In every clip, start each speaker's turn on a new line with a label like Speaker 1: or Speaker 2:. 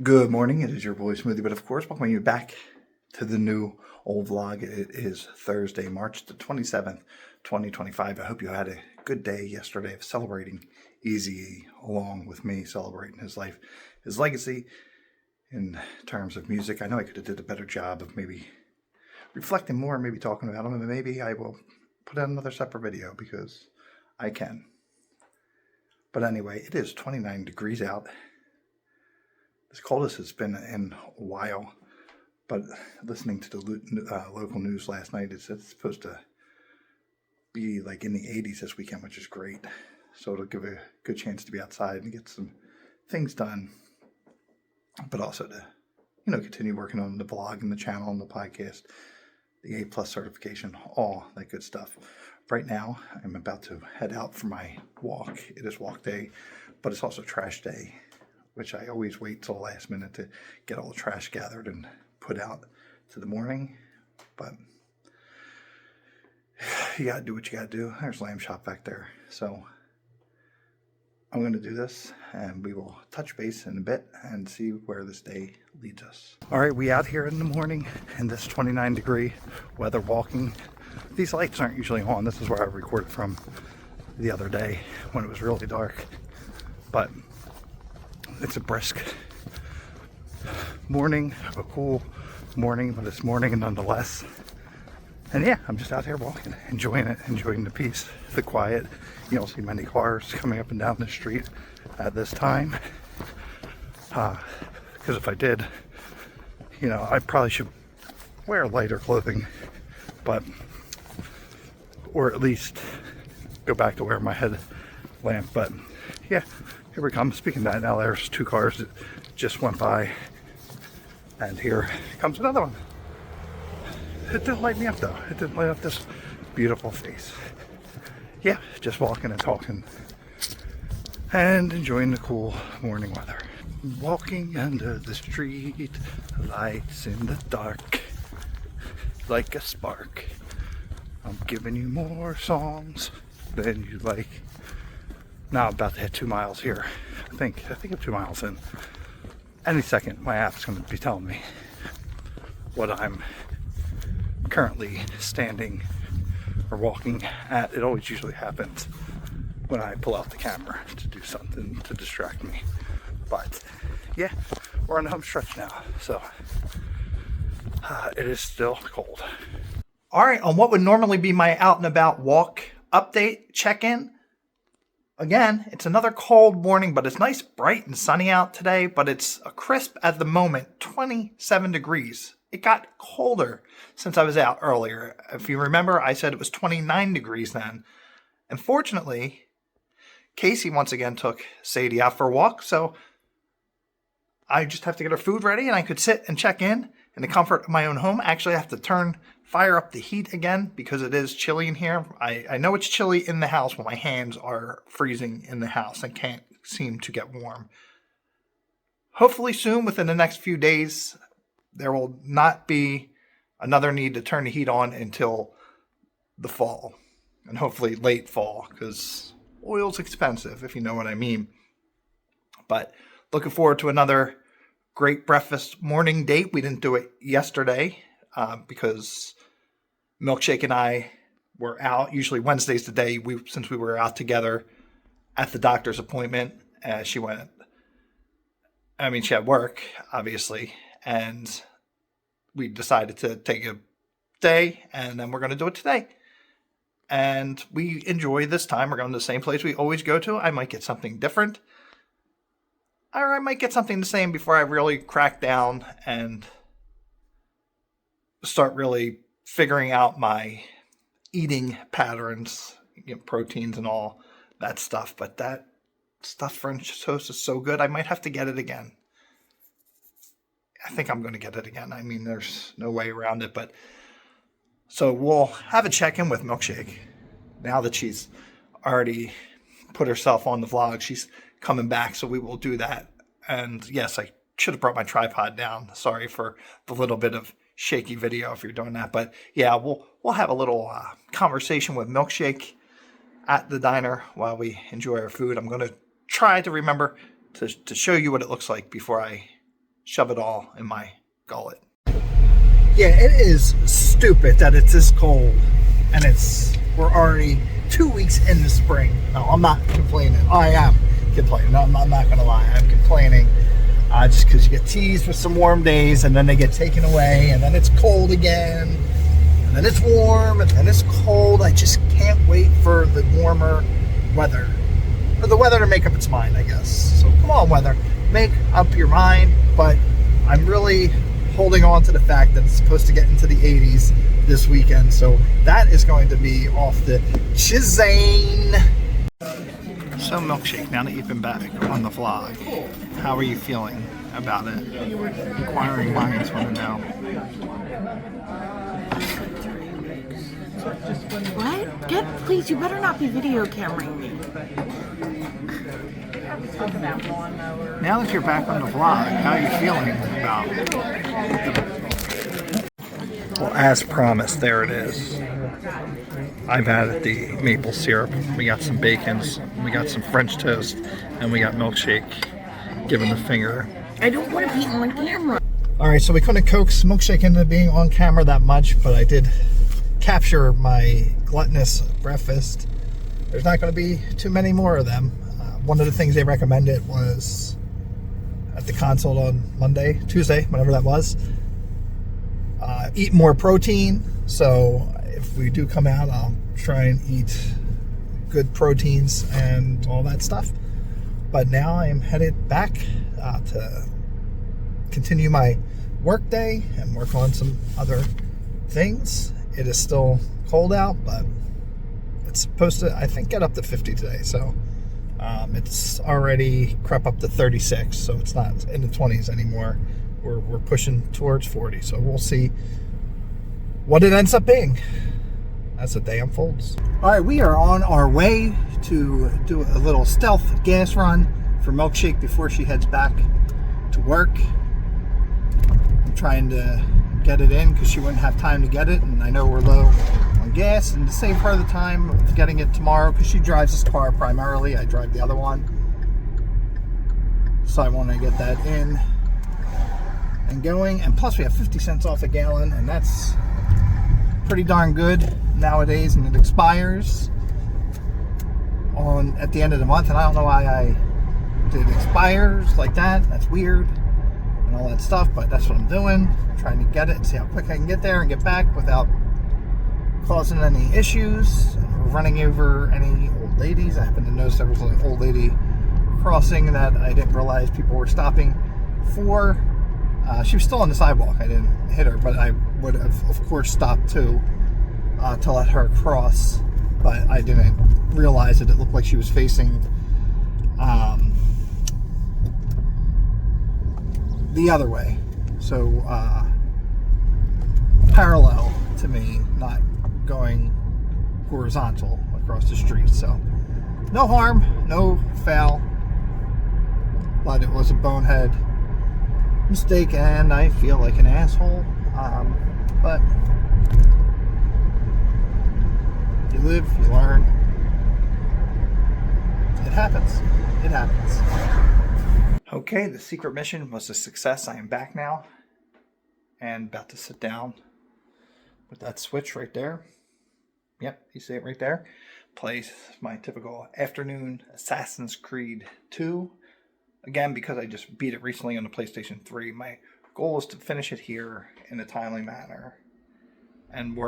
Speaker 1: Good morning. It is your boy Smoothie, but of course, welcome you back to the new old vlog. It is Thursday, March the 27th, 2025. I hope you had a good day yesterday of celebrating Easy along with me, celebrating his life, his legacy in terms of music. I know I could have did a better job of maybe reflecting more, maybe talking about him, and maybe I will put out another separate video because I can. But anyway, it is 29 degrees out. As cold as it's been in a while, but listening to the local news last night, it's supposed to be like in the 80s this weekend, which is great. So it'll give a good chance to be outside and get some things done, but also to, continue working on the blog and the channel and the podcast, the A+ certification, all that good stuff. Right now, I'm about to head out for my walk. It is walk day, but it's also trash day, which I always wait till the last minute to get all the trash gathered and put out to the morning. But you gotta do what you gotta do. There's Lamb Chop back there. So I'm gonna do this and we will touch base in a bit and see where this day leads us. All right, we out here in the morning in this 29 degree weather walking. These lights aren't usually on. This is where I recorded from the other day when it was really dark. But it's a brisk morning, a cool morning, but it's morning nonetheless. And yeah, I'm just out here walking, enjoying it, enjoying the peace, the quiet. You don't see many cars coming up and down the street at this time. Because if I did, I probably should wear lighter clothing, or at least go back to wear my headlamp. But yeah, here we come. Speaking of that, now there's two cars that just went by, and here comes another one. It didn't light me up though. It didn't light up this beautiful face. Yeah, just walking and talking and enjoying the cool morning weather. Walking under the street, lights in the dark, like a spark. I'm giving you more songs than you like. Now I'm about to hit 2 miles here. I think I'm 2 miles in. Any second, my app's going to be telling me what I'm currently standing or walking at. It always usually happens when I pull out the camera to do something to distract me. But yeah, we're on the home stretch now, so it is still cold. All right, on what would normally be my out and about walk update check-in. Again, it's another cold morning, but it's nice, bright, and sunny out today, but it's a crisp at the moment, 27 degrees. It got colder since I was out earlier. If you remember, I said it was 29 degrees then. And fortunately, Casey once again took Sadie out for a walk, so I just have to get her food ready and I could sit and check in the comfort of my own home. Actually, I have to fire up the heat again because it is chilly in here. I know it's chilly in the house when my hands are freezing in the house and can't seem to get warm. Hopefully soon, within the next few days, there will not be another need to turn the heat on until the fall, and hopefully late fall, because oil's expensive, if you know what I mean. But looking forward to another great breakfast morning date. We didn't do it yesterday because Milkshake and I were out. Usually Wednesday's the day since we were out together at the doctor's appointment. She had work, obviously, and we decided to take a day, and then we're going to do it today. And we enjoy this time. We're going to the same place we always go to. I might get something different, or I might get something the same before I really crack down and start really figuring out my eating patterns, proteins and all that stuff. But that stuffed French toast is so good, I might have to get it again. I think I'm going to get it again. I mean, there's no way around it. But so we'll have a check-in with Milkshake. Now that she's already put herself on the vlog, she's coming back, so we will do that. And yes, I should have brought my tripod down. Sorry for the little bit of shaky video if you're doing that. But yeah, we'll have a little conversation with Milkshake at the diner while we enjoy our food. I'm going to try to remember to show you what it looks like before I shove it all in my gullet. Yeah, it is stupid that it's this cold, and we're already 2 weeks into spring. No, I'm not complaining. I am complaining. No, I'm not going to lie. I'm complaining just because you get teased with some warm days, and then they get taken away, and then it's cold again, and then it's warm, and then it's cold. I just can't wait for the warmer weather. For the weather to make up its mind, I guess. So come on, weather. Make up your mind. But I'm really holding on to the fact that it's supposed to get into the 80s this weekend. So that is going to be off the chain. So Milkshake, now that you've been back on the vlog, how are you feeling about it? Inquiring minds want to know.
Speaker 2: What? Please, you better not be video cameraing me.
Speaker 1: Now that you're back on the vlog, how are you feeling about it? Well, as promised, there it is. I've added the maple syrup. We got some bacons, we got some French toast, and we got Milkshake giving the finger.
Speaker 2: I don't want to be on camera.
Speaker 1: Alright, so we couldn't coax Milkshake into being on camera that much, but I did capture my gluttonous breakfast. There's not going to be too many more of them. One of the things they recommended was at the consult on Tuesday, whenever that was, eat more protein. So if we do come out, I'll try and eat good proteins and all that stuff. But now I am headed back to continue my work day and work on some other things. It is still cold out, but it's supposed to, I think, get up to 50 today. So it's already crept up to 36, so it's not in the 20s anymore. We're pushing towards 40, so we'll see what it ends up being as the day unfolds. All right, we are on our way to do a little stealth gas run for Milkshake before she heads back to work. I'm trying to get it in because she wouldn't have time to get it, and I know we're low on gas, and to save her the time of getting it tomorrow, because she drives this car primarily, I drive the other one, so I want to get that in and going. And plus we have 50 cents off a gallon, and that's pretty darn good nowadays, and it expires at the end of the month, and I don't know why it expires like that. That's weird and all that stuff, but that's what I'm doing, trying to get it and see how quick I can get there and get back without causing any issues or running over any old ladies. I happened to notice there was an old lady crossing that I didn't realize people were stopping for. She was still on the sidewalk. I didn't hit her, but I would have, of course, stopped too to let her cross, but I didn't realize that it looked like she was facing the other way, so parallel to me, not going horizontal across the street. So no harm, no foul, but it was a bonehead mistake, and I feel like an asshole, but you live, you learn. It happens. It happens. Okay, the secret mission was a success. I am back now and about to sit down with that switch right there. Yep, you see it right there. Play my typical afternoon Assassin's Creed 2. Again, because I just beat it recently on the PlayStation 3, my goal is to finish it here in a timely manner and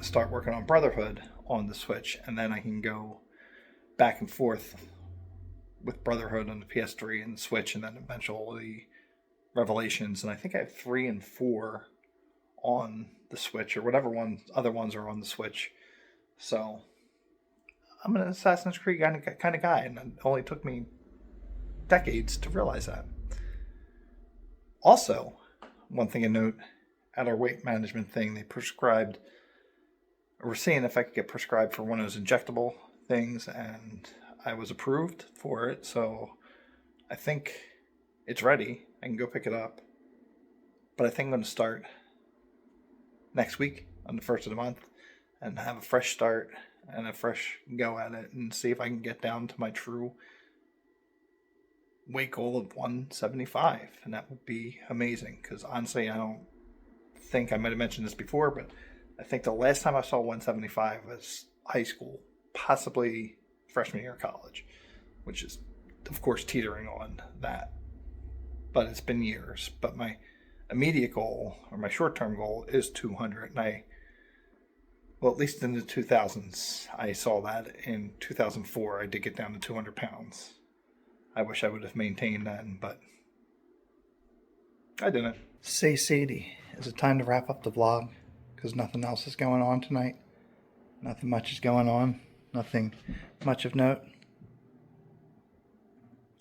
Speaker 1: start working on Brotherhood on the Switch, and then I can go back and forth with Brotherhood on the PS3 and the Switch, and then eventually Revelations, and I think I have 3 and 4 on the Switch, or whatever other ones are on the Switch. So I'm an Assassin's Creed kind of guy, and it only took me decades to realize that. Also, one thing to note, at our weight management thing, they prescribed, or we're seeing if I could get prescribed for one of those injectable things, and I was approved for it, so I think it's ready. I can go pick it up. But I think I'm going to start next week on the 1st of the month and have a fresh start and a fresh go at it and see if I can get down to my true weight goal of 175, and that would be amazing. Because honestly, I don't think I might have mentioned this before, but I think the last time I saw 175 was high school, possibly freshman year of college, which is, of course, teetering on that. But it's been years. But my immediate goal, or my short-term goal, is 200. And well, at least in the 2000s, I saw that. In 2004, I did get down to 200 pounds. I wish I would have maintained then, but I didn't. Say, Sadie, is it time to wrap up the vlog? Because nothing else is going on tonight. Nothing much is going on. Nothing much of note.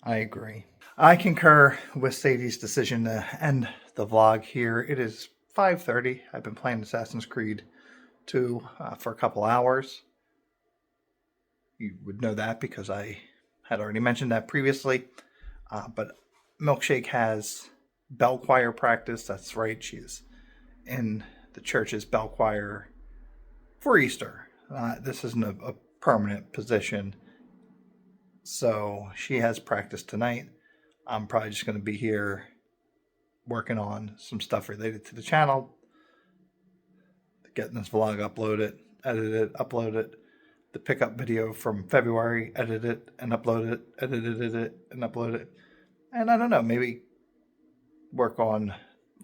Speaker 1: I agree. I concur with Sadie's decision to end the vlog here. It is 5:30. I've been playing Assassin's Creed 2 for a couple hours. You would know that because I had already mentioned that previously. But Milkshake has bell choir practice. That's right. She's in the church's bell choir for Easter. This isn't a permanent position. So she has practice tonight. I'm probably just going to be here working on some stuff related to the channel. Getting this vlog uploaded, edit it, upload it. The pickup video from February, edit it and upload it, edited it and upload it. And I don't know, maybe work on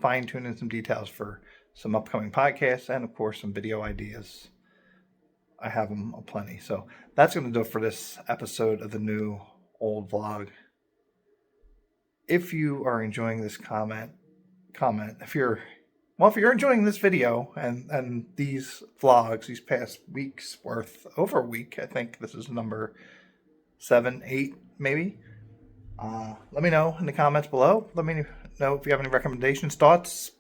Speaker 1: fine-tuning some details for some upcoming podcasts and, of course, some video ideas. I have them aplenty. So that's going to do it for this episode of the new old vlog. If you are enjoying this comment. If you're enjoying this video and these vlogs, these past weeks worth, over a week, I think this is number 7, 8, maybe. Let me know in the comments below. Let me know if you have any recommendations, thoughts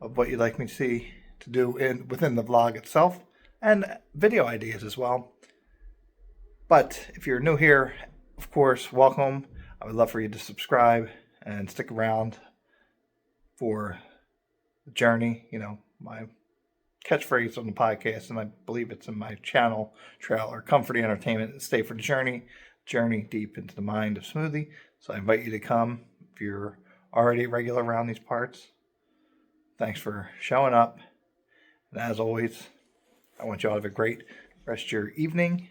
Speaker 1: of what you'd like me to do within the vlog itself, and video ideas as well. But if you're new here, of course, welcome. I would love for you to subscribe and stick around for the journey. You know, my catchphrase on the podcast, and I believe it's in my channel trailer, Comforty Entertainment, stay for the journey deep into the mind of Smoothie. So I invite you to come if you're already regular around these parts. Thanks for showing up. And as always, I want you all to have a great rest of your evening.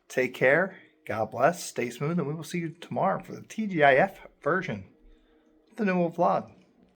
Speaker 1: Take care. God bless. Stay smooth. And we will see you tomorrow for the TGIF version of the new vlog.